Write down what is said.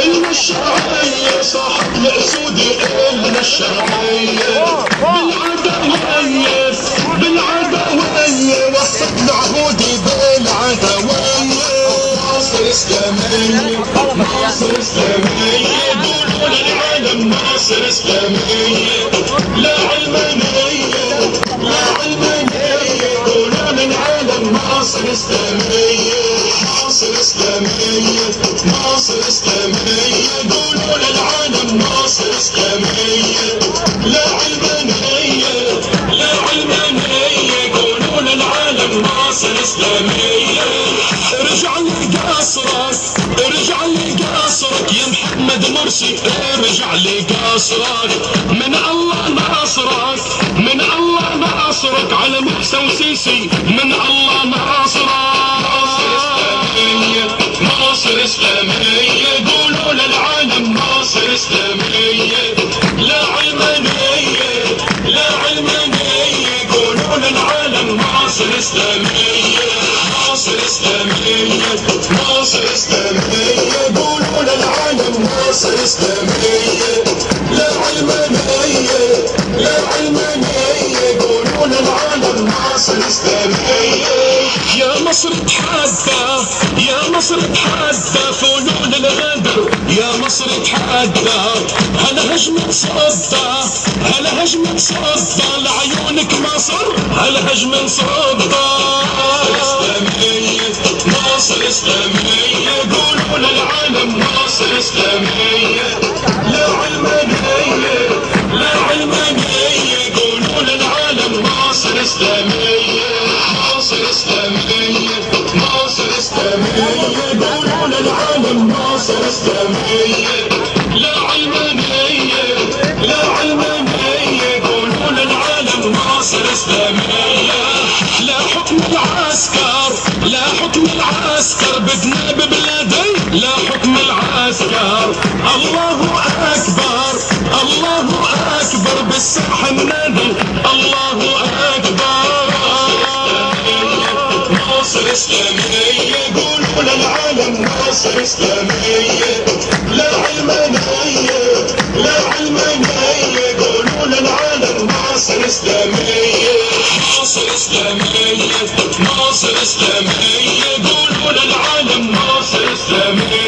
إن الشرعية صاحب الأسود إن الشرعية بالعدوية وسط العهود بالعدوية ناصر إسلامية قولوا للعالم ناصر إسلامية لا علمانية قولوا للعالم ناصر إسلامية قولوا للعالم ناصر إسلامية لا علمانية قولوا للعالم ناصر إسلامية ارجع لقصرك يا محمد مرسي ارجع لقصرك من الله ناصرك على موسى وسيسي من الله ناصر إسلامية قولوا للعالم ناصر إسلامية لا علمانية قولوا للعالم ناصر إسلامية قولوا للعالم ناصر إسلامية لا علمانية قولوا للعالم ناصر إسلامية يا مصر اتحدى فنون الغدر يا مصر اتحدى هلا هجمة صدى لعيونك مصر هلا هجمة صدى ناصر إسلامية قولوا للعالم ناصر إسلامية لا علمانية قولوا للعالم ناصر إسلامية قولوا للعالم ناصر إسلامية لا علمانية قولوا للعالم ناصر إسلامية لا حكم العسكر بدنا ببلادي لا حكم العسكر الله أكبر بالساحة النادي الله أكبر ناصر إسلامية قولوا للعالم ناصر إسلامية لا علمانية قولوا للعالم ناصر إسلامية قولوا للعالم ناصر إسلامية